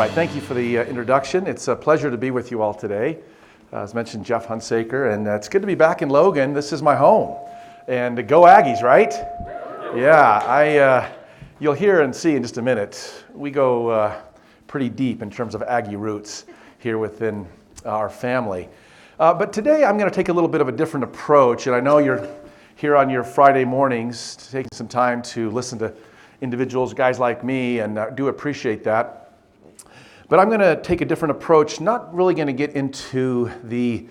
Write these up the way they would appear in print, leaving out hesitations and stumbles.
right, thank you for the introduction. It's a pleasure to be with you all today. As mentioned, Jeff Hunsaker, and it's good to be back in Logan. This is my home. And go Aggies, right? Yeah, you'll hear and see in just a minute. We go pretty deep in terms of Aggie roots here within our family. But today I'm going to take a little bit of a different approach, and I know you're here on your Friday mornings taking some time to listen to individuals, guys like me, and do appreciate that. But I'm going to take a different approach, not really going to get into the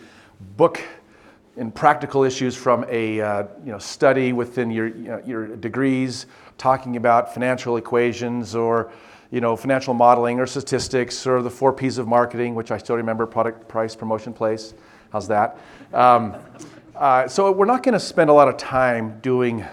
book and practical issues from a study within your degrees, talking about financial equations or financial modeling or statistics or the 4 P's of marketing, which I still remember: product, price, promotion, place. How's that? So we're not going to spend a lot of time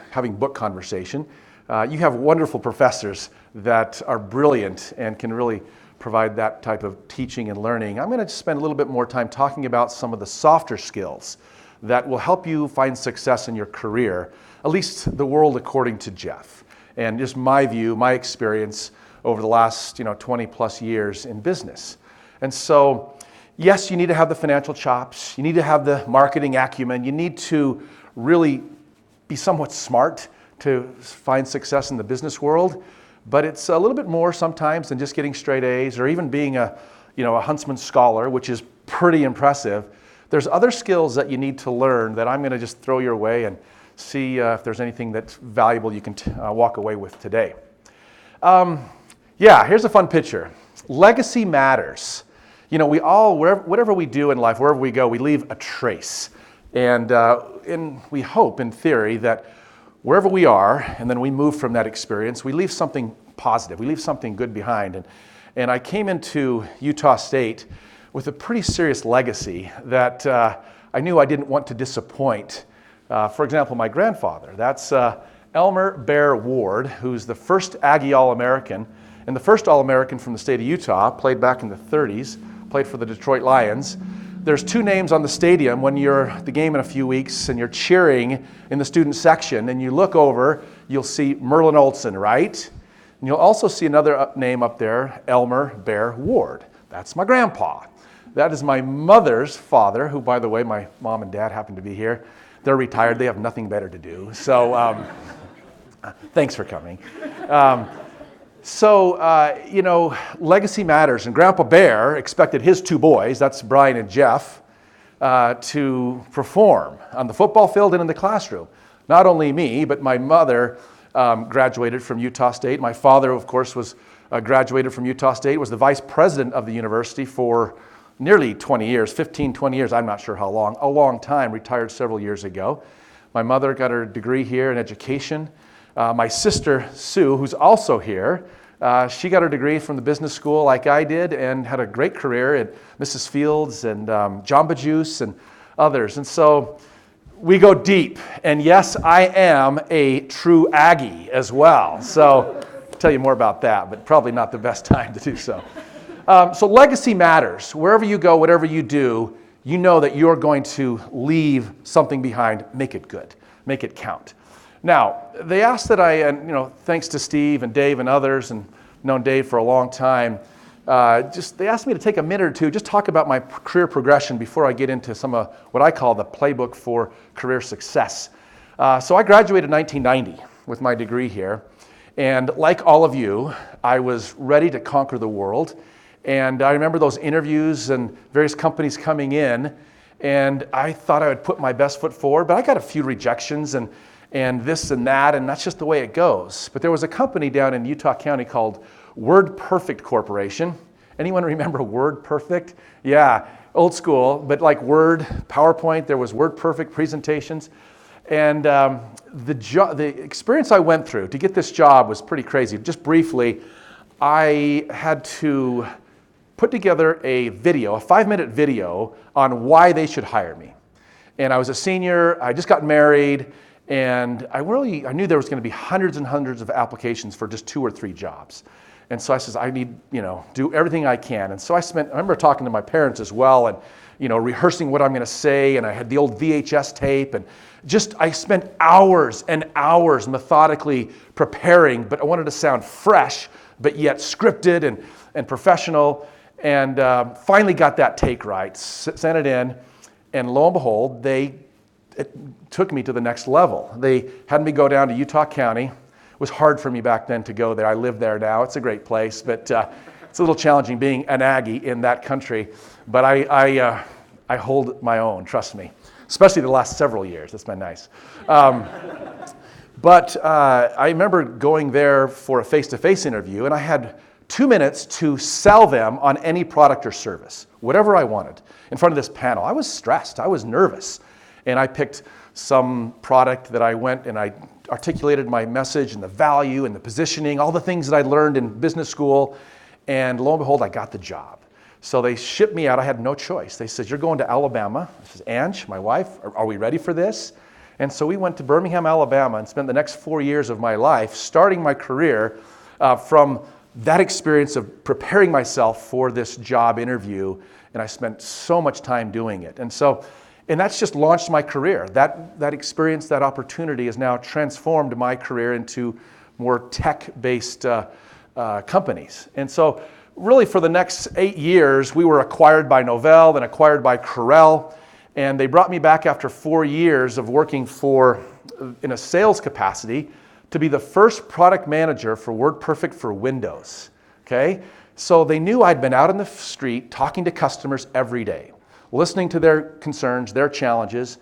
having book conversation. You have wonderful professors that are brilliant and can really provide that type of teaching and learning. I'm going to spend a little bit more time talking about some of the softer skills that will help you find success in your career, at least the world according to Jeff, and just my view, my experience over the last 20 plus years in business. And so, yes, you need to have the financial chops, you need to have the marketing acumen, you need to really be somewhat smart to find success in the business world. But it's a little bit more sometimes than just getting straight A's or even being a Huntsman scholar, which is pretty impressive. There's other skills that you need to learn that I'm going to just throw your way and see if there's anything that's valuable you can walk away with today. Here's a fun picture. Legacy matters. We all, whatever we do in life, wherever we go, we leave a trace. And we hope, in theory, that wherever we are, and then we move from that experience, we leave something positive, we leave something good behind. And I came into Utah State with a pretty serious legacy that I knew I didn't want to disappoint. For example, my grandfather, that's Elmer Bear Ward, who's the first Aggie All-American, and the first All-American from the state of Utah, played back in the 30s, played for the Detroit Lions. There's 2 names on the stadium when you're at the game in a few weeks and you're cheering in the student section and you look over, you'll see Merlin Olsen, right? And you'll also see another name up there, Elmer Bear Ward. That's my grandpa. That is my mother's father, who, by the way, my mom and dad happen to be here. They're retired. They have nothing better to do. So thanks for coming. Legacy matters, and Grandpa Bear expected his 2 boys, that's Brian and Jeff, to perform on the football field and in the classroom. Not only me, but my mother graduated from Utah State. My father, of course, was graduated from Utah State, was the vice president of the university for nearly 20 years, 15, 20 years, I'm not sure how long, a long time, retired several years ago. My mother got her degree here in education. My sister, Sue, who's also here, she got her degree from the business school like I did and had a great career at Mrs. Fields and Jamba Juice and others. And so we go deep. And yes, I am a true Aggie as well. So I'll tell you more about that, but probably not the best time to do so. So legacy matters. Wherever you go, whatever you do, you know that you're going to leave something behind. Make it good. Make it count. Now, they asked that thanks to Steve and Dave and others, and known Dave for a long time, they asked me to take a minute or two, just talk about my career progression before I get into some of what I call the playbook for career success. So I graduated in 1990 with my degree here, and like all of you, I was ready to conquer the world. And I remember those interviews and various companies coming in, and I thought I would put my best foot forward, but I got a few rejections and this and that, and that's just the way it goes. But there was a company down in Utah County called WordPerfect Corporation. Anyone remember WordPerfect? Yeah, old school, but like Word, PowerPoint, there was WordPerfect presentations. And the experience I went through to get this job was pretty crazy. Just briefly, I had to put together a 5-minute video on why they should hire me. And I was a senior, I just got married, and I knew there was going to be hundreds and hundreds of applications for just 2 or 3 jobs. And so I says, I need, do everything I can. And so I remember talking to my parents as well and, rehearsing what I'm going to say. And I had the old VHS tape and I spent hours and hours methodically preparing, but I wanted to sound fresh, but yet scripted. And and professional, and finally got that take right, sent it in, and lo and behold, it took me to the next level. They had me go down to Utah County. It was hard for me back then to go there. I live there now. It's a great place, but it's a little challenging being an Aggie in that country. But I hold my own, trust me, especially the last several years. That's been nice. But I remember going there for a face-to-face interview, and I had 2 minutes to sell them on any product or service, whatever I wanted, in front of this panel. I was stressed. I was nervous. And I picked some product that I went and I articulated my message and the value and the positioning, all the things that I'd learned in business school. And lo and behold, I got the job. So they shipped me out. I had no choice. They said, "You're going to Alabama." I said, "Ange, my wife, are we ready for this?" And so we went to Birmingham, Alabama, and spent the next 4 years of my life starting my career from that experience of preparing myself for this job interview. And I spent so much time doing it. And that's just launched my career. That experience, that opportunity has now transformed my career into more tech-based companies. And so really for the next 8 years, we were acquired by Novell, then acquired by Corel, and they brought me back after 4 years of working in a sales capacity to be the first product manager for WordPerfect for Windows, okay? So they knew I'd been out in the street talking to customers every day, listening to their concerns, their challenges,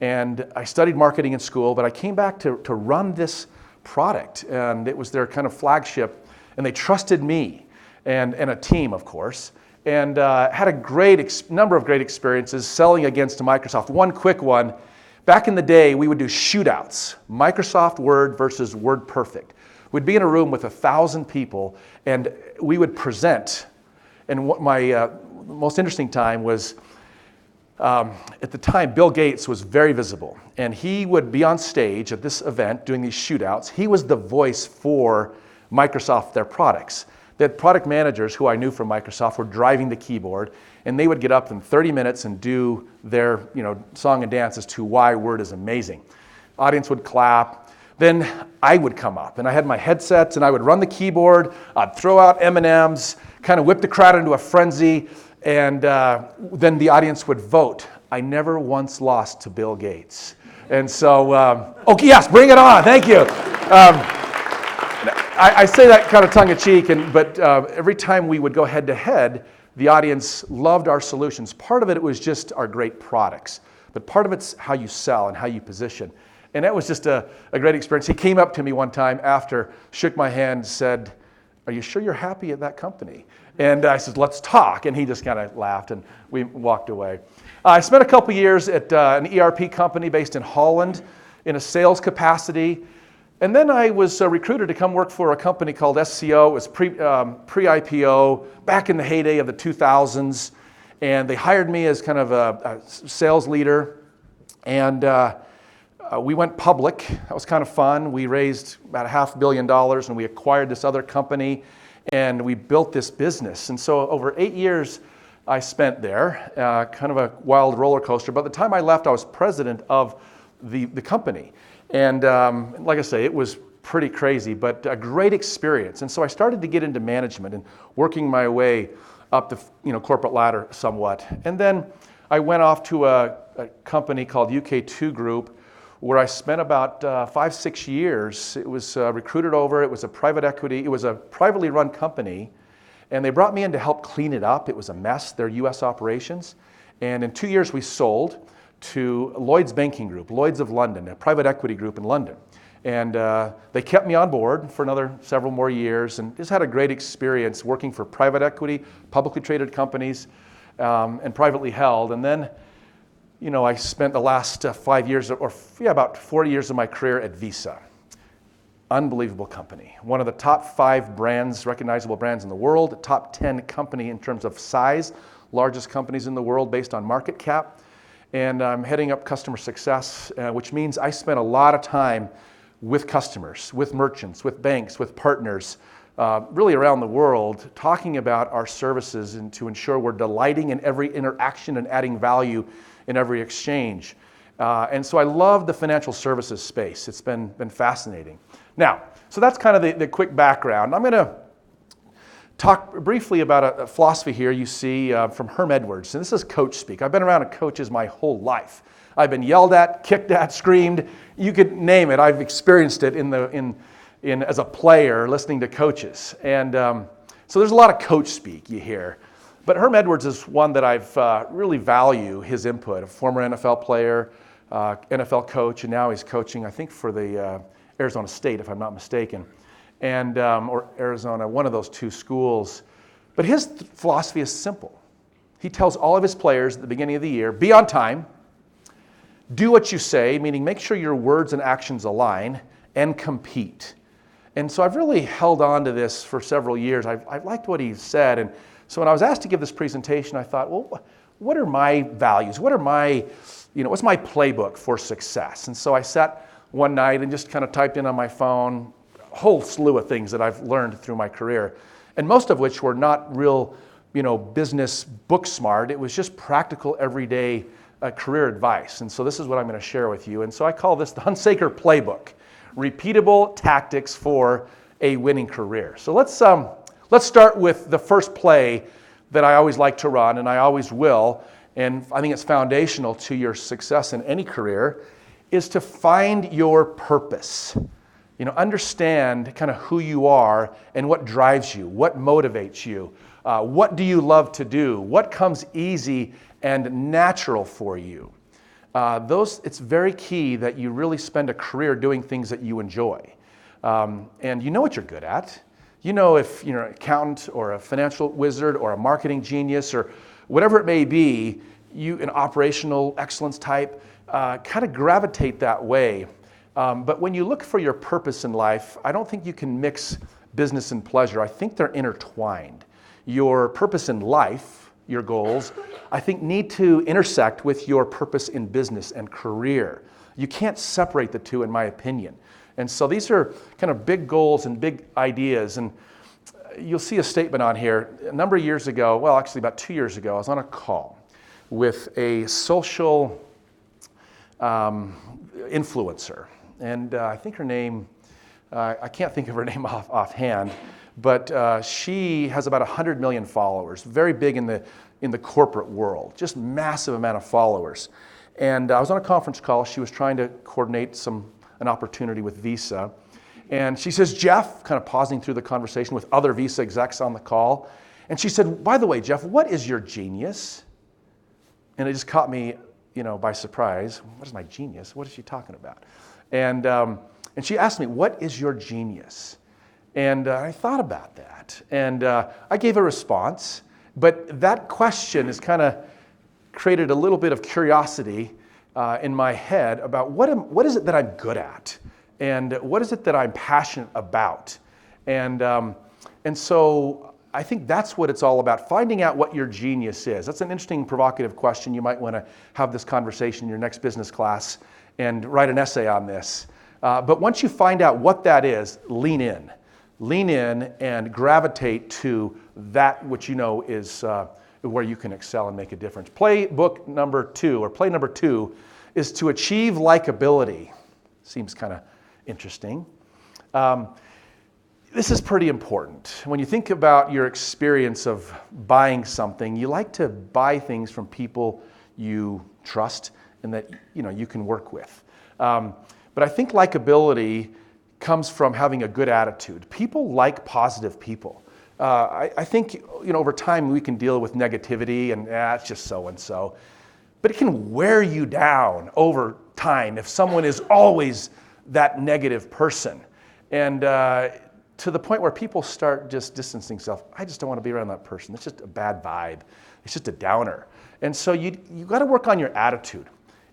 and I studied marketing in school, but I came back to run this product, and it was their kind of flagship, and they trusted me and a team, of course, and had a number of great experiences selling against Microsoft. One quick one, back in the day, we would do shootouts, Microsoft Word versus WordPerfect. We'd be in a room with 1,000 people, and we would present, and what my most interesting time was, at the time, Bill Gates was very visible, and he would be on stage at this event doing these shootouts. He was the voice for Microsoft, their products. The product managers who I knew from Microsoft were driving the keyboard, and they would get up in 30 minutes and do their song and dance as to why Word is amazing. Audience would clap. Then I would come up, and I had my headsets, and I would run the keyboard. I'd throw out M&Ms, kind of whip the crowd into a frenzy, and then the audience would vote. I never once lost to Bill Gates. And so, okay, yes, bring it on. Thank you. I say that kind of tongue-in-cheek, but every time we would go head-to-head, the audience loved our solutions. Part of it was just our great products, but part of it's how you sell and how you position. And that was just a great experience. He came up to me one time after, shook my hand, said, "Are you sure you're happy at that company?" And I said, "Let's talk." And he just kind of laughed, and we walked away. I spent a couple years at an ERP company based in Holland in a sales capacity. And then I was recruited to come work for a company called SCO. It was pre-IPO, back in the heyday of the 2000s. And they hired me as kind of a sales leader. And we went public. That was kind of fun. We raised about $500 million, and we acquired this other company, and we built this business. And so over 8 years I spent there, kind of a wild roller coaster. By the time I left, I was president of the company. And like I say, it was pretty crazy, but a great experience. And so I started to get into management and working my way up the corporate ladder somewhat. And then I went off to a company called UK2 Group, where I spent about 5-6 years. It was recruited over. It was a private equity. It was a privately run company, and they brought me in to help clean it up. It was a mess, their U.S. operations. And in 2 years, we sold to Lloyd's Banking Group, Lloyd's of London, a private equity group in London. And they kept me on board for another several more years, and just had a great experience working for private equity, publicly traded companies, and privately held. And then, I spent the last 5 years, about 40 years of my career at Visa. Unbelievable company. One of the top 5 brands, recognizable brands in the world, top 10 company in terms of size, largest companies in the world based on market cap. And I'm heading up customer success, which means I spent a lot of time with customers, with merchants, with banks, with partners, really around the world, talking about our services and to ensure we're delighting in every interaction and adding value in every exchange. And so I love the financial services space. It's been fascinating. Now, so that's kind of the quick background. I'm going to talk briefly about a philosophy here you see from Herm Edwards. And this is coach speak. I've been around coaches my whole life. I've been yelled at, kicked at, screamed. You could name it. I've experienced it as a player listening to coaches. And so there's a lot of coach speak you hear. But Herm Edwards is one that I've really value his input. A former NFL player, NFL coach, and now he's coaching, I think, for the Arizona State, if I'm not mistaken, and or Arizona, one of those two schools. But his philosophy is simple. He tells all of his players at the beginning of the year, be on time, do what you say, meaning make sure your words and actions align, and compete. And so I've really held on to this for several years. I've liked what he said. And so when I was asked to give this presentation, I thought, well, what are my values? What's my playbook for success? And so I sat one night and just kind of typed in on my phone a whole slew of things that I've learned through my career, and most of which were not real, business book smart. It was just practical, everyday career advice. And so this is what I'm going to share with you. And so I call this the Hunsaker Playbook, repeatable tactics for a winning career. So let's start with the first play that I always like to run, and I always will, and I think it's foundational to your success in any career, is to find your purpose. Understand kind of who you are and what drives you, what motivates you, what do you love to do, what comes easy and natural for you. It's very key that you really spend a career doing things that you enjoy. And you know what you're good at. If you're an accountant or a financial wizard or a marketing genius or whatever it may be, you an operational excellence type, kind of gravitate that way. But when you look for your purpose in life, I don't think you can mix business and pleasure. I think they're intertwined. Your purpose in life, your goals, I think need to intersect with your purpose in business and career. You can't separate the two, in my opinion. And so these are kind of big goals and big ideas. And you'll see a statement on here. A number of years ago, well, actually about 2 years ago, I was on a call with a social influencer. And I think her name, I can't think of her name offhand, but she has about 100 million followers, very big in the corporate world, just massive amount of followers. And I was on a conference call. She was trying to coordinate an opportunity with Visa. And she says, Jeff, kind of pausing through the conversation with other Visa execs on the call. And she said, by the way, Jeff, what is your genius? And it just caught me, by surprise. What is my genius? What is she talking about? And she asked me, what is your genius? And I thought about that. And I gave a response. But that question has kind of created a little bit of curiosity in my head about what is it that I'm good at, and what is it that I'm passionate about, and so I think that's what it's all about, finding out what your genius is. That's an interesting, provocative question. You might want to have this conversation in your next business class and write an essay on this. But once you find out what that is, lean in and gravitate to that which is where you can excel and make a difference. Play number two is to achieve likability. Seems kind of interesting. This is pretty important. When you think about your experience of buying something, you like to buy things from people you trust and that you can work with. But I think likability comes from having a good attitude. People like positive people. I think over time we can deal with negativity and it's just so and so, but it can wear you down over time if someone is always that negative person, and to the point where people start just distancing themselves. I just don't want to be around that person. It's just a bad vibe. It's just a downer. And so you got to work on your attitude.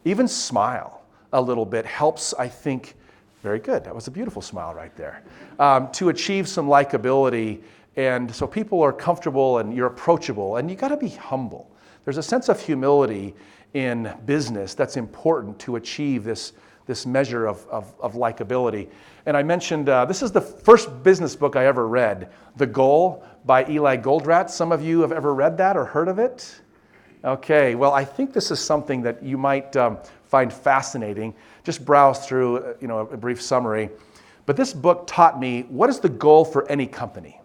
Even smile a little bit helps, I think. Very good. That was a beautiful smile right there. To achieve some likability. And so people are comfortable and you're approachable, and you got to be humble. There's a sense of humility in business that's important to achieve this measure of likability. And I mentioned, this is the first business book I ever read, The Goal by Eli Goldratt. Some of you have ever read that or heard of it? Okay, well, I think this is something that you might find fascinating. Just browse through a brief summary. But this book taught me, what is the goal for any company?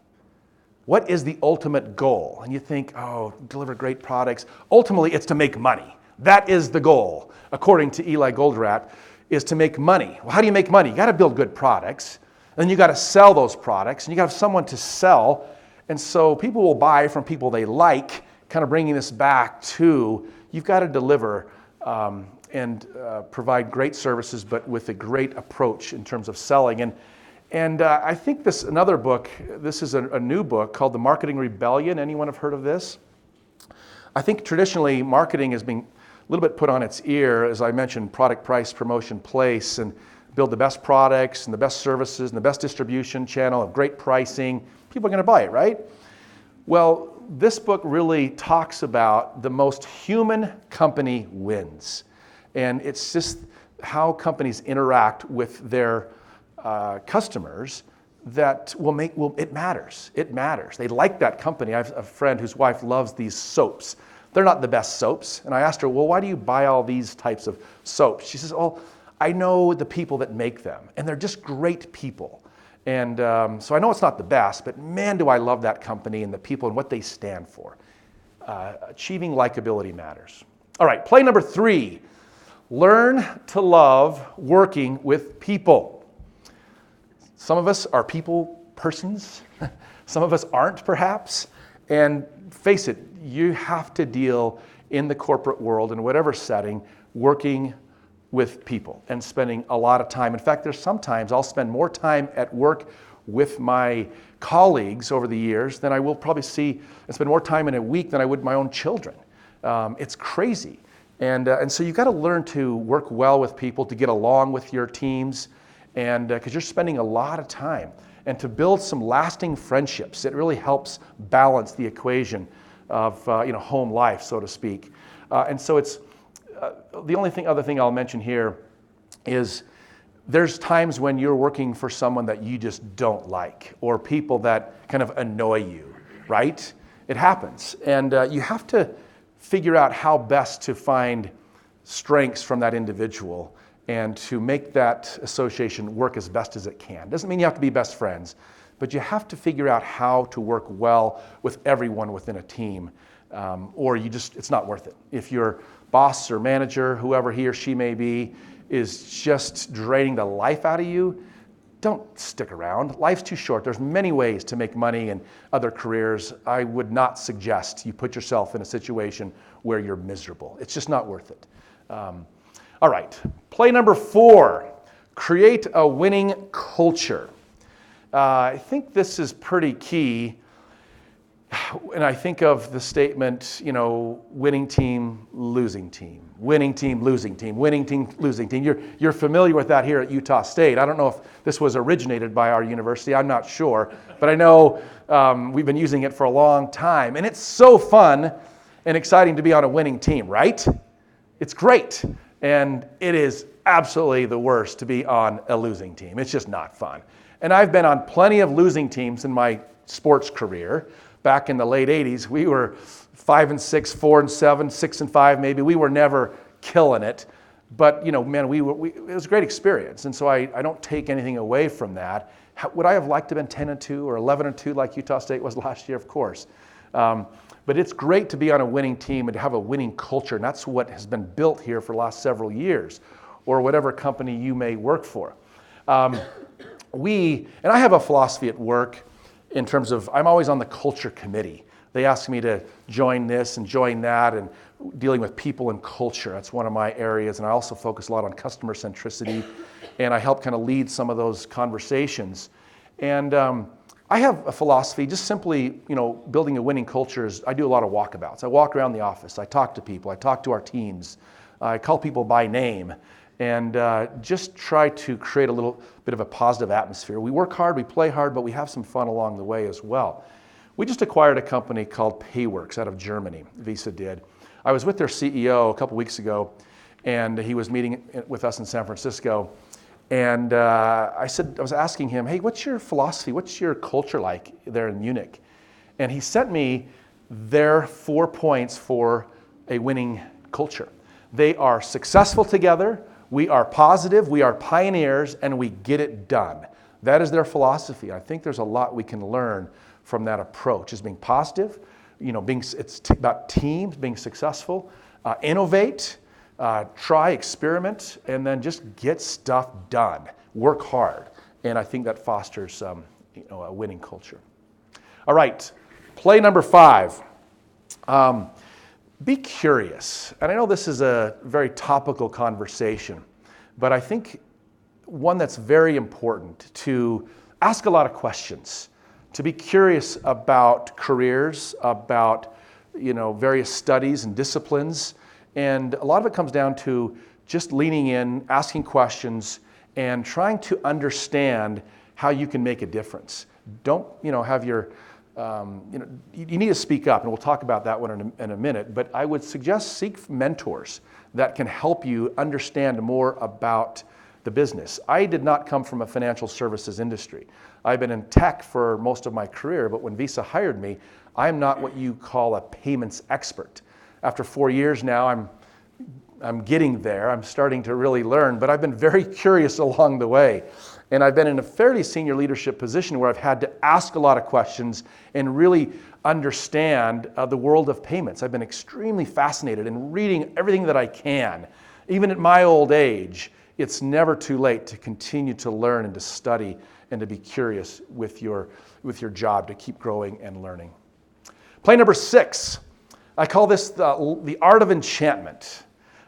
what is the ultimate goal? And you think, oh, deliver great products. Ultimately, it's to make money. That is the goal, according to Eli Goldratt, is to make money. Well, how do you make money? You got to build good products, and then you got to sell those products, and you got to have someone to sell. And so people will buy from people they like, kind of bringing this back to you've got to deliver and provide great services, but with a great approach in terms of selling. And I think another book, this is a new book called The Marketing Rebellion. Anyone have heard of this? I think traditionally marketing has been a little bit put on its ear, as I mentioned, product, price, promotion, place, and build the best products and the best services and the best distribution channel of great pricing. People are going to buy it, right? Well, this book really talks about the most human company wins. And it's just how companies interact with their customers that it matters. It matters. They like that company. I have a friend whose wife loves these soaps. They're not the best soaps. And I asked her, well, why do you buy all these types of soaps? She says, oh, I know the people that make them, and they're just great people. And so I know it's not the best, but man, do I love that company and the people and what they stand for. Achieving likability matters. All right, play number 3. Learn to love working with people. Some of us are people persons. Some of us aren't, perhaps. And face it, you have to deal in the corporate world, in whatever setting, working with people and spending a lot of time. In fact, there's sometimes I'll spend more time at work with my colleagues over the years than I will probably see and spend more time in a week than I would my own children. It's crazy. And so you've got to learn to work well with people, to get along with your teams, and because you're spending a lot of time. And to build some lasting friendships, it really helps balance the equation of home life, so to speak. And so it's the only other thing I'll mention here is there's times when you're working for someone that you just don't like, or people that kind of annoy you, right? It happens. And you have to figure out how best to find strengths from that individual and to make that association work as best as it can. Doesn't mean you have to be best friends, but you have to figure out how to work well with everyone within a team, or it's not worth it. If your boss or manager, whoever he or she may be, is just draining the life out of you, don't stick around. Life's too short. There's many ways to make money in other careers. I would not suggest you put yourself in a situation where you're miserable. It's just not worth it. All right, play number 4, create a winning culture. I think this is pretty key. And I think of the statement, winning team, losing team, winning team, losing team, winning team, losing team. You're familiar with that here at Utah State. I don't know if this was originated by our university. I'm not sure. But I know we've been using it for a long time. And it's so fun and exciting to be on a winning team, right? It's great. And it is absolutely the worst to be on a losing team. It's just not fun. And I've been on plenty of losing teams in my sports career. Back in the late 80s, we were 5-6, 4-7, 6-5 maybe. We were never killing it. But, man, it was a great experience. And so I don't take anything away from that. Would I have liked to have been 10-2 or 11-2 like Utah State was last year? Of course. But it's great to be on a winning team and to have a winning culture. And that's what has been built here for the last several years, or whatever company you may work for. And I have a philosophy at work in terms of, I'm always on the culture committee. They ask me to join this and join that and dealing with people and culture. That's one of my areas. And I also focus a lot on customer centricity. And I help kind of lead some of those conversations. And I have a philosophy, just simply, building a winning culture is, I do a lot of walkabouts. I walk around the office. I talk to people. I talk to our teams. I call people by name. And just try to create a little bit of a positive atmosphere. We work hard, we play hard, but we have some fun along the way as well. We just acquired a company called Payworks out of Germany, Visa did. I was with their CEO a couple weeks ago, and he was meeting with us in San Francisco. And I was asking him, hey, what's your philosophy? What's your culture like there in Munich? And he sent me their 4 points for a winning culture. They are successful together. We are positive, we are pioneers, and we get it done. That is their philosophy. I think there's a lot we can learn from that approach is being positive, it's about teams, being successful, innovate, try, experiment, and then just get stuff done. Work hard. And I think that fosters a winning culture. All right, play number 5. Be curious. And I know this is a very topical conversation, but I think one that's very important to ask a lot of questions, to be curious about careers, about various studies and disciplines. And a lot of it comes down to just leaning in, asking questions, and trying to understand how you can make a difference. Don't have your you need to speak up, and we'll talk about that one in a minute, but I would suggest seek mentors that can help you understand more about the business. I did not come from a financial services industry. I've been in tech for most of my career, but when Visa hired me, I'm not what you call a payments expert. After 4 years now, I'm getting there. I'm starting to really learn, but I've been very curious along the way. And I've been in a fairly senior leadership position where I've had to ask a lot of questions and really understand the world of payments. I've been extremely fascinated in reading everything that I can. Even at my old age, it's never too late to continue to learn and to study and to be curious with your job, to keep growing and learning. Play number 6. I call this the Art of Enchantment.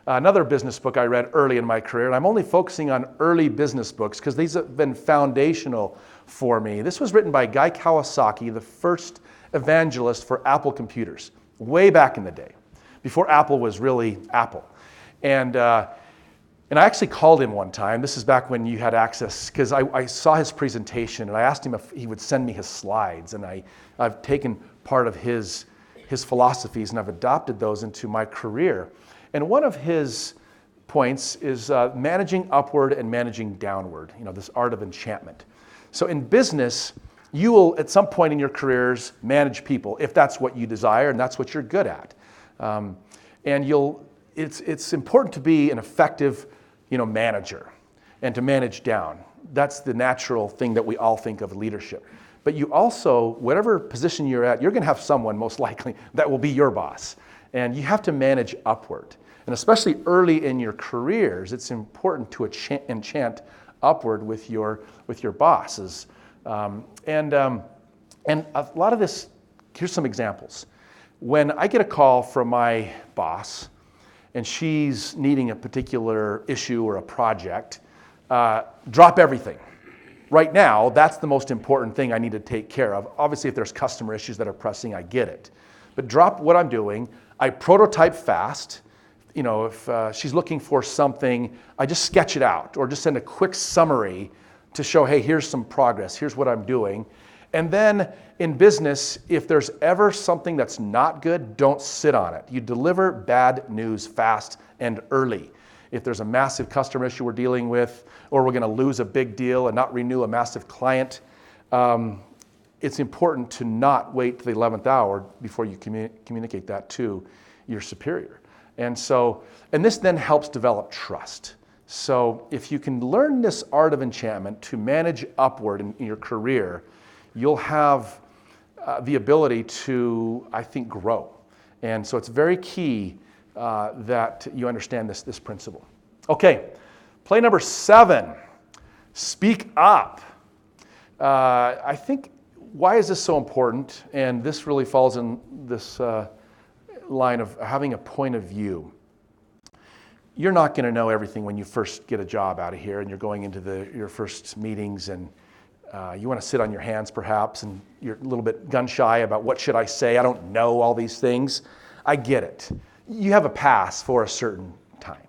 Another business book I read early in my career, and I'm only focusing on early business books because these have been foundational for me. This was written by Guy Kawasaki, the first evangelist for Apple computers, way back in the day, before Apple was really Apple. And I actually called him one time. This is back when you had access, because I saw his presentation, and I asked him if he would send me his slides, and I've taken part of his philosophies, and I've adopted those into my career. And one of his points is managing upward and managing downward, this art of enchantment. So in business, you will, at some point in your careers, manage people, if that's what you desire and that's what you're good at. It's important to be an effective, manager and to manage down. That's the natural thing that we all think of leadership. But you also, whatever position you're at, you're going to have someone most likely that will be your boss. And you have to manage upward. And especially early in your careers, it's important to enchant upward with your bosses. And a lot of this, here's some examples. When I get a call from my boss, and she's needing a particular issue or a project, drop everything. Right now, that's the most important thing I need to take care of. Obviously, if there's customer issues that are pressing, I get it. But drop what I'm doing. I prototype fast. If she's looking for something, I just sketch it out or just send a quick summary to show, hey, here's some progress. Here's what I'm doing. And then in business, if there's ever something that's not good, don't sit on it. You deliver bad news fast and early. If there's a massive customer issue we're dealing with, or we're going to lose a big deal and not renew a massive client, it's important to not wait to the 11th hour before you communicate that to your superior. And this then helps develop trust. So if you can learn this art of enchantment to manage upward in your career, you'll have the ability to, I think, grow. And so it's very key that you understand this principle. Okay, play number 7, speak up. I think, why is this so important? And this really falls in this line of having a point of view. You're not going to know everything when you first get a job out of here and you're going into your first meetings, and you want to sit on your hands perhaps, and you're a little bit gun shy about what should I say. I don't know all these things. I get it. You have a pass for a certain time.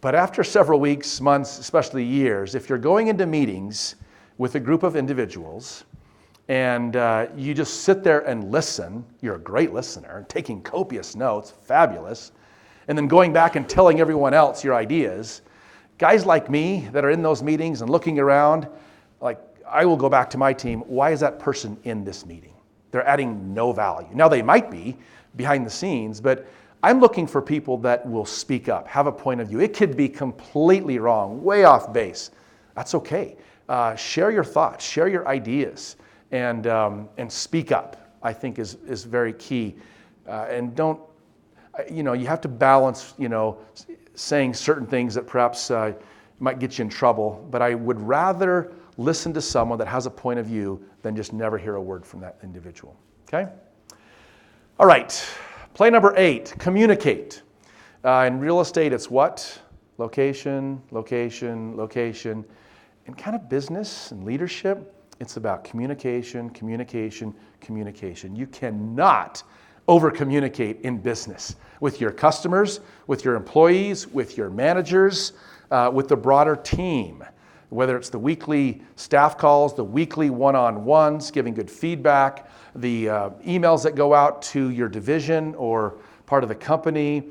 But after several weeks, months, especially years, if you're going into meetings with a group of individuals and you just sit there and listen, you're a great listener, taking copious notes, fabulous, and then going back and telling everyone else your ideas. Guys like me that are in those meetings and looking around, like, I will go back to my team, why is that person in this meeting? They're adding no value. Now they might be behind the scenes, but I'm looking for people that will speak up, have a point of view. It could be completely wrong, way off base. That's okay. Share your thoughts, share your ideas, and speak up, I think is very key. And don't, you have to balance, saying certain things that perhaps might get you in trouble, but I would rather listen to someone that has a point of view than just never hear a word from that individual, okay? All right, play number 8, communicate. In real estate, it's what? Location, location, location. In kind of business and leadership, it's about communication, communication, communication. You cannot over-communicate in business with your customers, with your employees, with your managers, with the broader team. Whether it's the weekly staff calls, the weekly one-on-ones, giving good feedback, the emails that go out to your division or part of the company,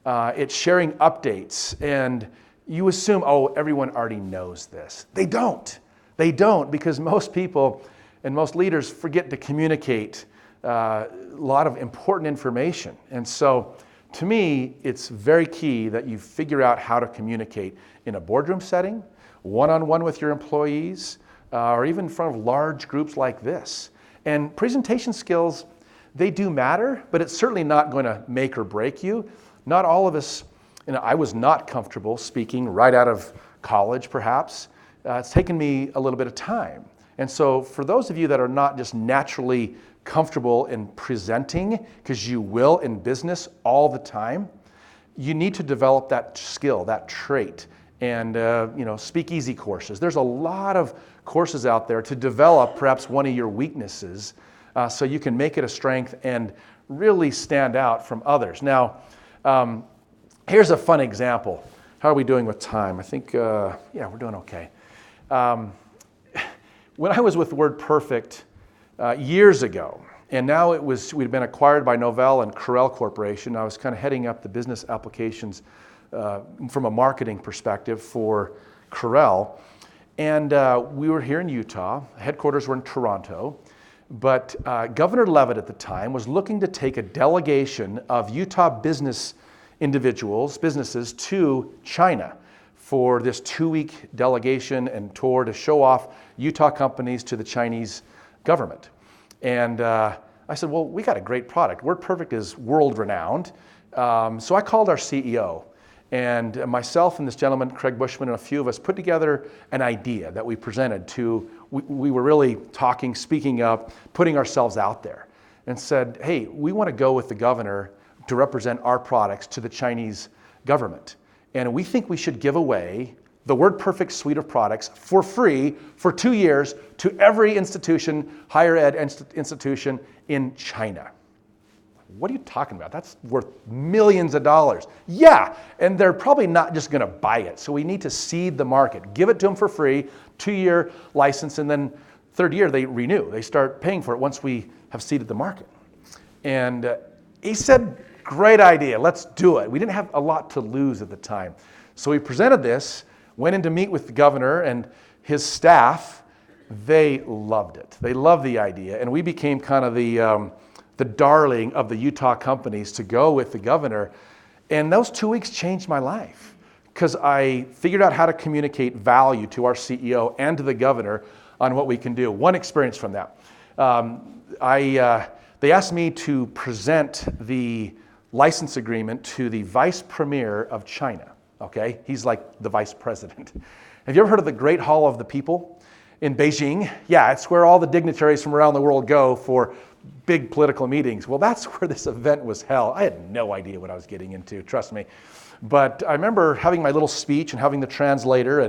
it's sharing updates. And you assume, everyone already knows this. They don't. They don't, because most people and most leaders forget to communicate a lot of important information. And so, to me, it's very key that you figure out how to communicate in a boardroom setting, one-on-one with your employees, or even in front of large groups like this. And presentation skills, they do matter, but it's certainly not going to make or break you. Not all of us, I was not comfortable speaking right out of college, perhaps. It's taken me a little bit of time. And so for those of you that are not just naturally comfortable in presenting, because you will in business all the time, you need to develop that skill, that trait. And speakeasy courses. There's a lot of courses out there to develop perhaps one of your weaknesses so you can make it a strength and really stand out from others. Now, here's a fun example. How are we doing with time? I think, we're doing okay. When I was with WordPerfect years ago, and now we'd been acquired by Novell and Corel Corporation. I was kind of heading up the business applications from a marketing perspective for Corel. And we were here in Utah. Headquarters were in Toronto. But Governor Levitt at the time was looking to take a delegation of Utah businesses to China for this 2-week delegation and tour to show off Utah companies to the Chinese government. And I said, well, we got a great product. WordPerfect is world-renowned. So I called our CEO. And myself and this gentleman, Craig Bushman, and a few of us put together an idea that we presented to, we were really talking, speaking up, putting ourselves out there, and said, hey, we want to go with the governor to represent our products to the Chinese government. And we think we should give away the WordPerfect suite of products for free for 2 years to every institution, higher ed institution in China. What are you talking about? That's worth millions of dollars. Yeah, and they're probably not just going to buy it. So we need to seed the market. Give it to them for free, 2-year license, and then 3rd year they renew. They start paying for it once we have seeded the market. And he said, great idea, let's do it. We didn't have a lot to lose at the time. So we presented this, went in to meet with the governor and his staff. They loved it. They loved the idea. And we became kind of the darling of the Utah companies to go with the governor. And those 2 weeks changed my life because I figured out how to communicate value to our CEO and to the governor on what we can do. One experience from that. They asked me to present the license agreement to the vice premier of China. Okay, he's like the vice president. Have you ever heard of the Great Hall of the People in Beijing? Yeah, it's where all the dignitaries from around the world go for big political meetings. Well, that's where this event was held. I had no idea what I was getting into, trust me. But I remember having my little speech and having the translator,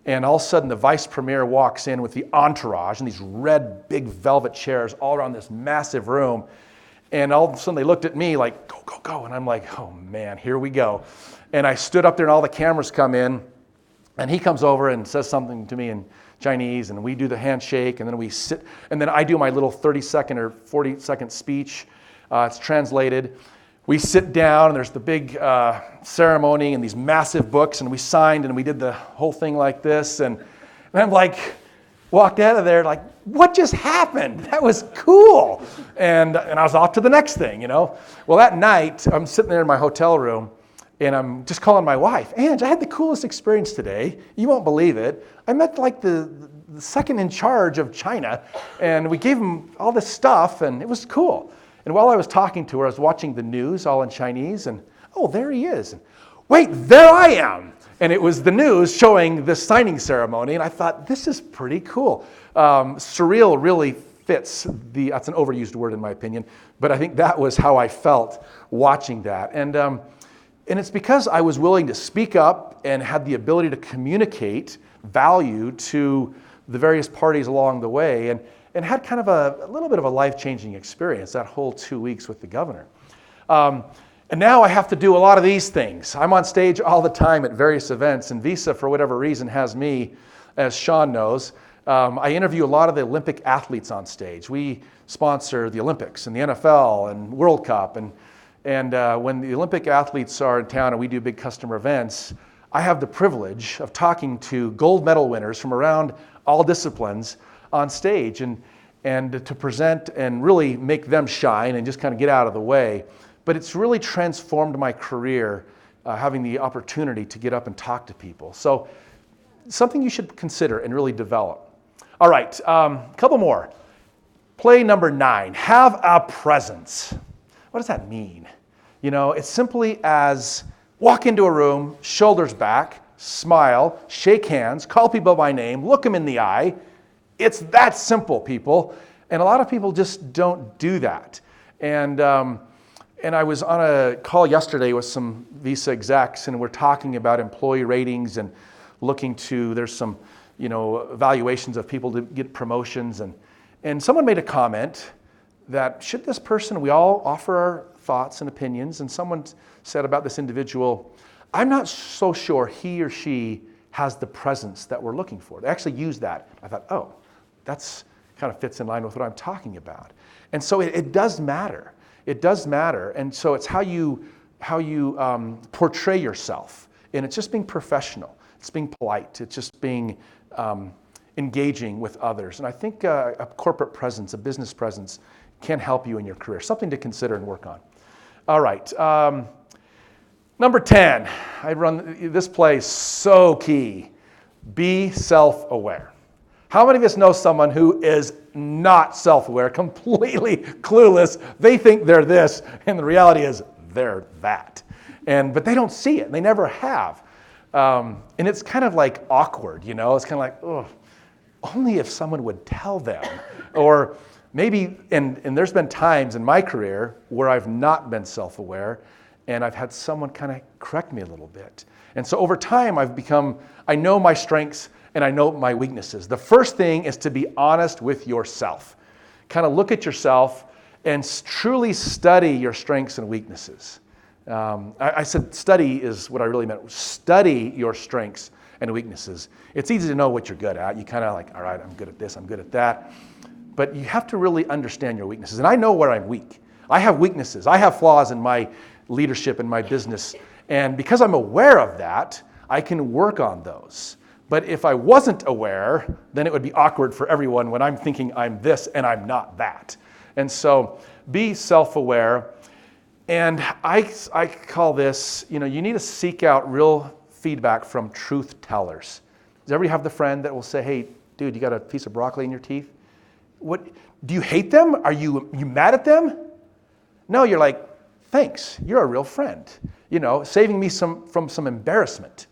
and all of a sudden the vice premier walks in with the entourage and these red big velvet chairs all around this massive room. And all of a sudden they looked at me like, go, go, go. And I'm like, oh man, here we go. And I stood up there and all the cameras come in, and he comes over and says something to me in Chinese, and we do the handshake, and then we sit, and then I do my little 30-second or 40-second speech. It's translated. We sit down, and there's the big ceremony and these massive books, and we signed, and we did the whole thing like this, and I'm like, walked out of there like, what just happened? That was cool. And I was off to the next thing, Well, that night, I'm sitting there in my hotel room, and I'm just calling my wife, Ange, I had the coolest experience today. You won't believe it. I met like the the second in charge of China, and we gave him all this stuff, and it was cool. And while I was talking to her, I was watching the news all in Chinese, and oh, there he is. And, wait, there I am. And it was the news showing this signing ceremony, and I thought, this is pretty cool. Surreal really fits that's an overused word in my opinion, but I think that was how I felt watching that. And it's because I was willing to speak up and had the ability to communicate value to the various parties along the way, and had kind of a little bit of a life-changing experience that whole 2 weeks with the governor. And now I have to do a lot of these things. I'm on stage all the time at various events, and Visa, for whatever reason, has me, as Sean knows. I interview a lot of the Olympic athletes on stage. We sponsor the Olympics and the NFL and World Cup. And when the Olympic athletes are in town and we do big customer events, I have the privilege of talking to gold medal winners from around all disciplines on stage and to present and really make them shine and just kind of get out of the way. But it's really transformed my career, having the opportunity to get up and talk to people. So something you should consider and really develop. All right, a couple more. Play number 9, have a presence. What does that mean? You know, it's simply as walk into a room, shoulders back, smile, shake hands, call people by name, look them in the eye. It's that simple, people. And a lot of people just don't do that. And I was on a call yesterday with some Visa execs, and we're talking about employee ratings and looking to, there's some, evaluations of people to get promotions. And someone made a comment that should this person, we all offer our thoughts and opinions, and someone said about this individual, I'm not so sure he or she has the presence that we're looking for. They actually used that. I thought, oh, that's kind of fits in line with what I'm talking about. And so it does matter. It does matter. And so it's how you portray yourself. And it's just being professional. It's being polite. It's just being engaging with others. And I think a corporate presence, a business presence, can help you in your career. Something to consider and work on. All right. Number 10. I run this play, so key. Be self-aware. How many of us know someone who is not self-aware, completely clueless? They think they're this, and the reality is they're that. But they don't see it. They never have. And it's kind of like awkward, It's kind of like, oh, only if someone would tell them. Or maybe, and there's been times in my career where I've not been self-aware, and I've had someone kind of correct me a little bit. And so over time, I know my strengths and I know my weaknesses. The first thing is to be honest with yourself. Kind of look at yourself and truly study your strengths and weaknesses. I said study is what I really meant. Study your strengths and weaknesses. It's easy to know what you're good at. You kind of like, all right, I'm good at this, I'm good at that. But you have to really understand your weaknesses. And I know where I'm weak. I have weaknesses. I have flaws in my leadership and my business. And because I'm aware of that, I can work on those. But if I wasn't aware, then it would be awkward for everyone when I'm thinking I'm this and I'm not that. And so be self-aware. And I call this, you need to seek out real feedback from truth tellers. Does everybody have the friend that will say, hey, dude, you got a piece of broccoli in your teeth? What, do you hate them? Are you mad at them? No, you're like, thanks, you're a real friend. Saving me from some embarrassment.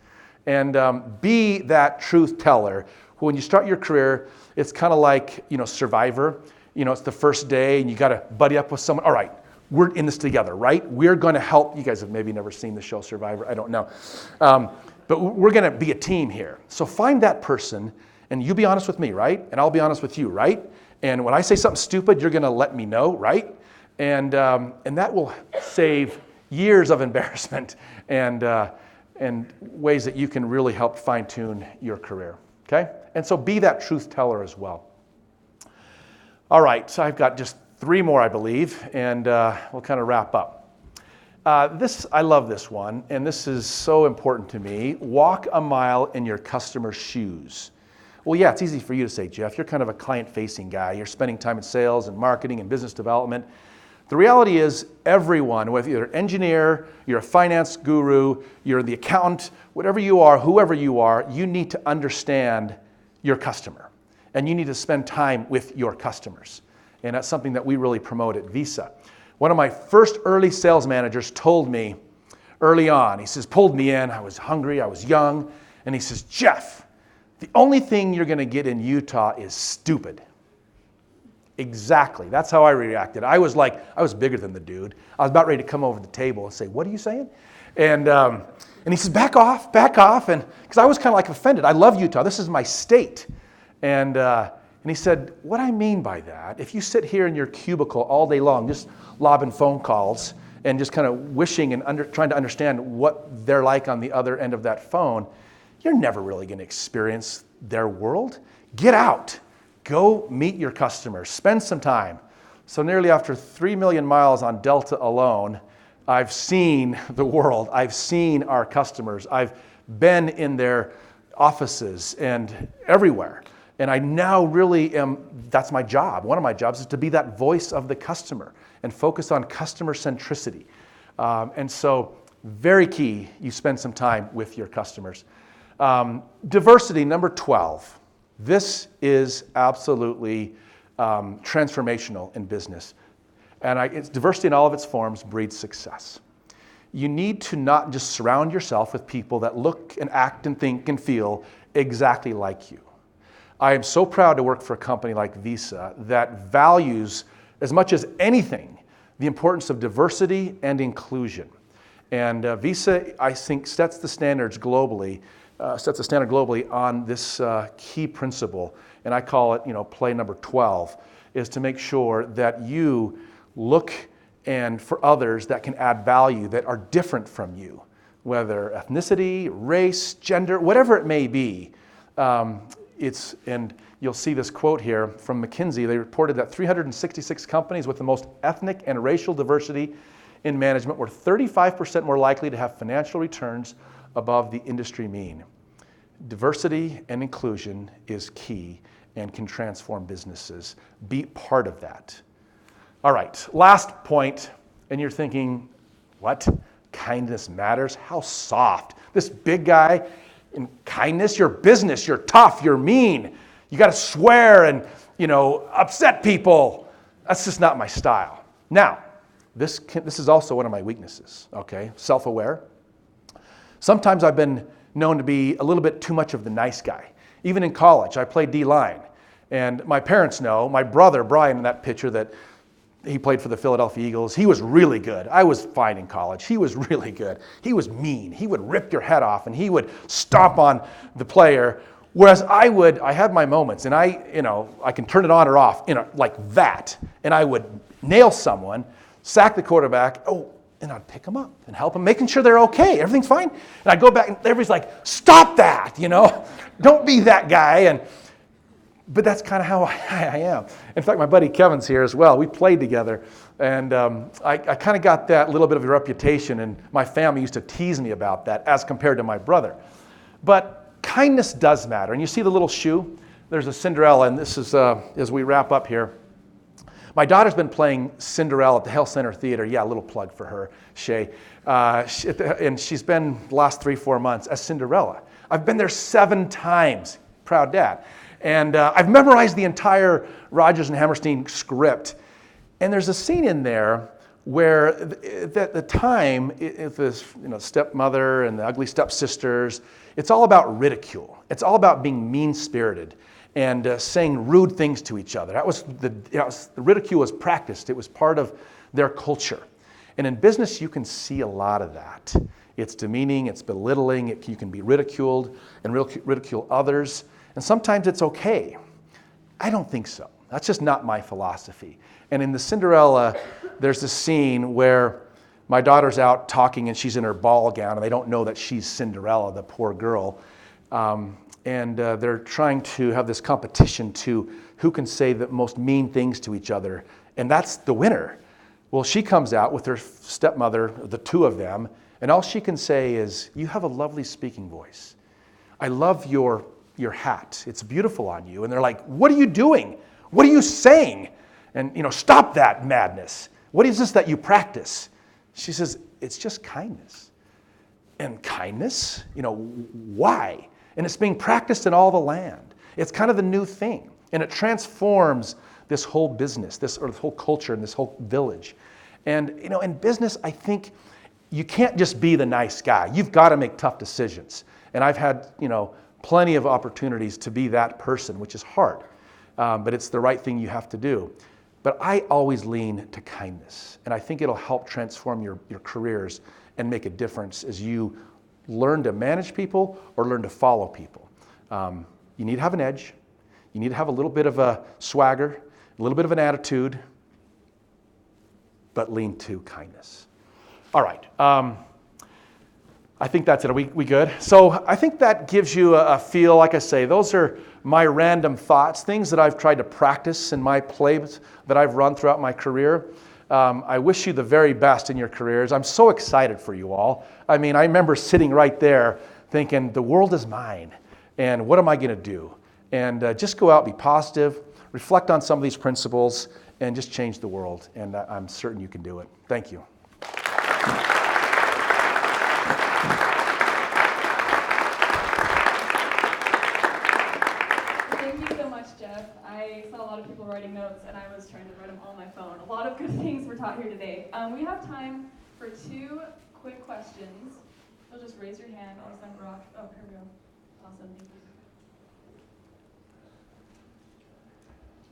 And be that truth teller. When you start your career, it's kind of like, Survivor. It's the first day and you got to buddy up with someone. All right, we're in this together, right? We're going to help. You guys have maybe never seen the show Survivor. I don't know. But we're going to be a team here. So find that person and you be honest with me, right? And I'll be honest with you, right? And when I say something stupid, you're going to let me know, right? And that will save years of embarrassment and ways that you can really help fine-tune your career, okay? And so be that truth teller as well. All right, so I've got just 3 more, I believe, and we'll kind of wrap up. I love this one, and this is so important to me. Walk a mile in your customer's shoes. Well, yeah, it's easy for you to say, Jeff. You're kind of a client-facing guy. You're spending time in sales and marketing and business development. The reality is everyone, whether you're an engineer, you're a finance guru, you're the accountant, whatever you are, whoever you are, you need to understand your customer. and you need to spend time with your customers. And that's something that we really promote at Visa. One of my first early sales managers told me early on, he says, pulled me in, I was hungry, I was young, and he says, Jeff, the only thing you're going to get in Utah is stupid. Exactly. That's how I reacted. I was bigger than the dude. I was about ready to come over to the table and say, what are you saying? And he says, back off. And because I was kind of like offended. I love Utah. This is my state. And he said, what I mean by that, if you sit here in your cubicle all day long, just lobbing phone calls and just kind of wishing and trying to understand what they're like on the other end of that phone, you're never really going to experience their world. Get out. Go meet your customers. Spend some time. So nearly after 3 million miles on Delta alone, I've seen the world. I've seen our customers. I've been in their offices and everywhere. And I now really that's my job. One of my jobs is to be that voice of the customer and focus on customer centricity. And so very key, you spend some time with your customers. Diversity, number 12. This is absolutely transformational in business. And it's diversity in all of its forms breeds success. You need to not just surround yourself with people that look and act and think and feel exactly like you. I am so proud to work for a company like Visa that values, as much as anything, the importance of diversity and inclusion. And Visa, I think, sets the standard globally on this key principle, and I call it, play number 12, is to make sure that you look and for others that can add value that are different from you, whether ethnicity, race, gender, whatever it may be. And you'll see this quote here from McKinsey. They reported that 366 companies with the most ethnic and racial diversity in management were 35% more likely to have financial returns above the industry mean. Diversity and inclusion is key and can transform businesses. Be part of that. All right, last point, and you're thinking, what? Kindness matters? How soft. This big guy in kindness, your business, you're tough, you're mean. You got to swear and, upset people. That's just not my style. Now, this is also one of my weaknesses, okay? Self-aware. Sometimes I've been known to be a little bit too much of the nice guy. Even in college, I played D-line. And my parents know, my brother, Brian, in that picture that he played for the Philadelphia Eagles, he was really good. I was fine in college. He was really good. He was mean. He would rip your head off and he would stomp on the player. Whereas I had my moments and I can turn it on or off, like that. And I would nail someone, sack the quarterback, and I'd pick them up and help them, making sure they're okay. Everything's fine. And I'd go back and everybody's like, stop that, don't be that guy. But that's kind of how I am. In fact, my buddy Kevin's here as well. We played together. And I kind of got that little bit of a reputation, and my family used to tease me about that as compared to my brother. But kindness does matter. And you see the little shoe? There's a Cinderella, and this is, as we wrap up here, my daughter's been playing Cinderella at the Health Center Theater. Yeah, a little plug for her, Shay. And she's been the last 3-4 months as Cinderella. I've been there 7 times. Proud dad. And I've memorized the entire Rodgers and Hammerstein script. And there's a scene in there where at the time, this stepmother and the ugly stepsisters, it's all about ridicule. It's all about being mean-spirited and saying rude things to each other. That was the ridicule was practiced. It was part of their culture. And in business, you can see a lot of that. It's demeaning, it's belittling, you can be ridiculed and ridicule others. And sometimes it's okay. I don't think so. That's just not my philosophy. And in the Cinderella, there's this scene where my daughter's out talking and she's in her ball gown and they don't know that she's Cinderella, the poor girl. And they're trying to have this competition to who can say the most mean things to each other. And that's the winner. Well, she comes out with her stepmother, the two of them, and all she can say is, you have a lovely speaking voice. I love your hat. It's beautiful on you. And they're like, what are you doing? What are you saying? And, stop that madness. What is this that you practice? She says, it's just kindness. And kindness? Why? And it's being practiced in all the land. It's kind of the new thing. And it transforms this whole business, this whole culture and this whole village. And in business, I think you can't just be the nice guy. You've got to make tough decisions. And I've had, plenty of opportunities to be that person, which is hard. But it's the right thing you have to do. But I always lean to kindness. And I think it'll help transform your careers and make a difference as you learn to manage people or learn to follow people. You need to have an edge. You need to have a little bit of a swagger, a little bit of an attitude, but lean to kindness. All right. I think that's it. Are we good? So I think that gives you a feel. Like I say, those are my random thoughts, things that I've tried to practice in my plays that I've run throughout my career. I wish you the very best in your careers. I'm so excited for you all. I mean, I remember sitting right there thinking, the world is mine, and what am I going to do? And just go out, be positive, reflect on some of these principles, and just change the world. And I'm certain you can do it. Thank you. I saw a lot of people writing notes, and I was trying to write them all on my phone. A lot of good things were taught here today. We have time for 2 quick questions. So just raise your hand. I'll send Rock. Oh, here we go. Awesome. Thank you.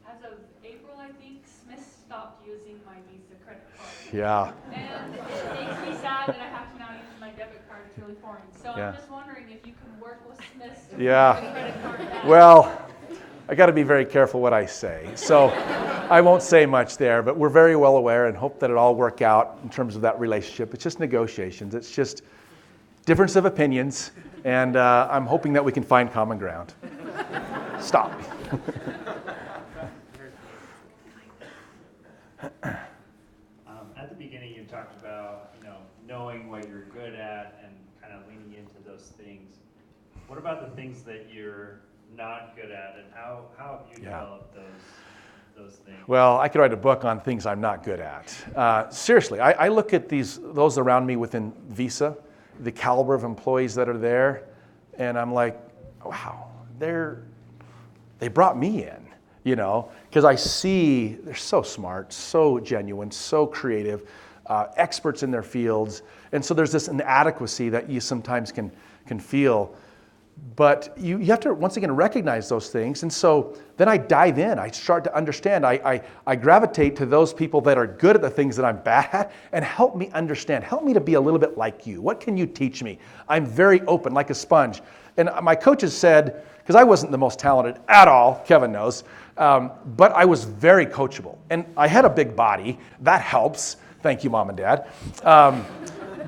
As of April, I think, Smith stopped using my Visa credit card. Yeah. And it makes me sad that I have to now use my debit card. It's really foreign. So Yeah. I'm just wondering if you can work with Smith to Yeah. bring the credit card back. Well, I got to be very careful what I say. So I won't say much there, but we're very well aware and hope that it all work out in terms of that relationship. It's just negotiations. It's just difference of opinions, and I'm hoping that we can find common ground. Stop. At the beginning, you talked about knowing what you're good at and kind of leaning into those things. What about the things that you're not good at, and how have you developed those things? Well, I could write a book on things I'm not good at. Seriously, I look at those around me within Visa, the caliber of employees that are there, and I'm like, wow, they brought me in, because I see they're so smart, so genuine, so creative, experts in their fields, and so there's this inadequacy that you sometimes can feel. But you have to, once again, recognize those things. And so then I dive in. I start to understand. I gravitate to those people that are good at the things that I'm bad at and help me understand. Help me to be a little bit like you. What can you teach me? I'm very open, like a sponge. And my coaches said, because I wasn't the most talented at all, Kevin knows, but I was very coachable. And I had a big body. That helps. Thank you, Mom and Dad.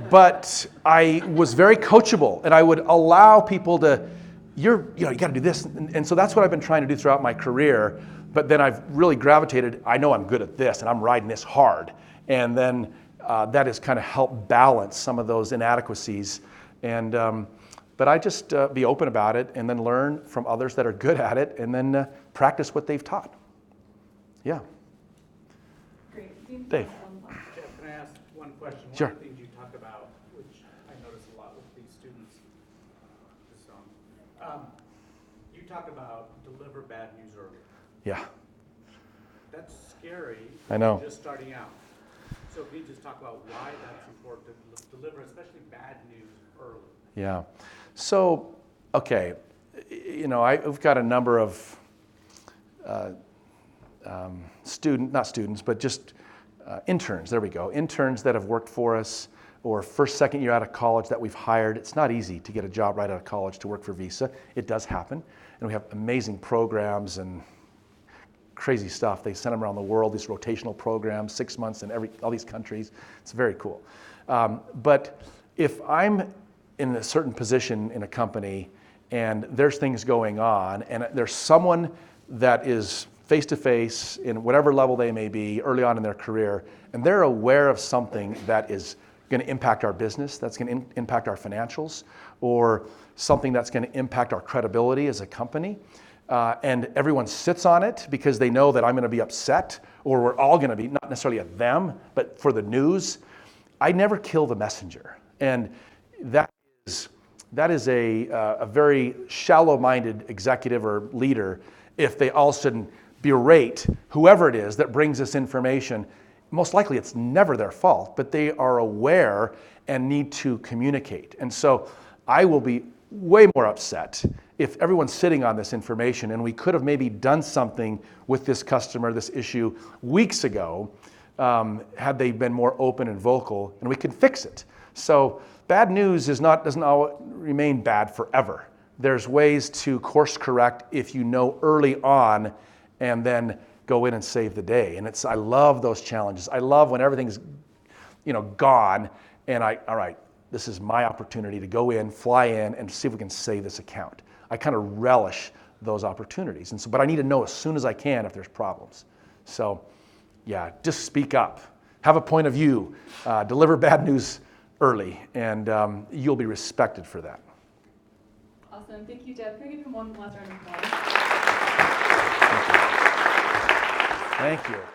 But I was very coachable, and I would allow people to, you got to do this. And so that's what I've been trying to do throughout my career. But then I've really gravitated, I know I'm good at this, and I'm riding this hard. And then that has kind of helped balance some of those inadequacies. And but I just be open about it, and then learn from others that are good at it, and then practice what they've taught. Yeah. Great. Dave. Jeff, can I ask one question? Sure. One of the things you talk about, which I notice a lot with these students, you talk about deliver bad news early. Yeah. That's scary. I know. Just starting out. So can you just talk about why that's important to deliver, especially bad news early? Yeah. So, okay, I've got a number of not students, but just interns. There we go. Interns that have worked for us, or first, second year out of college that we've hired. It's not easy to get a job right out of college to work for Visa. It does happen. And we have amazing programs and crazy stuff. They send them around the world, these rotational programs, 6 months in all these countries. It's very cool. But if I'm in a certain position in a company and there's things going on and there's someone that is face-to-face in whatever level they may be early on in their career, and they're aware of something that is going to impact our business, that's going to impact our financials, or something that's going to impact our credibility as a company, and everyone sits on it because they know that I'm going to be upset, or we're all going to be, not necessarily at them, but for the news, I never kill the messenger. And that is a very shallow-minded executive or leader, if they all of a sudden berate whoever it is that brings this information. Most likely it's never their fault, but they are aware and need to communicate. And so I will be way more upset if everyone's sitting on this information and we could have maybe done something with this customer, this issue, weeks ago, had they been more open and vocal, and we could fix it. So bad news doesn't remain bad forever. There's ways to course correct if you know early on and then go in and save the day. And I love those challenges. I love when everything's gone and all right, this is my opportunity to go in, fly in, and see if we can save this account. I kind of relish those opportunities. And so, but I need to know as soon as I can if there's problems. So yeah, just speak up. Have a point of view. Deliver bad news early, and you'll be respected for that. Awesome. Thank you, Jeff. Can I give him one last round of applause? Thank you.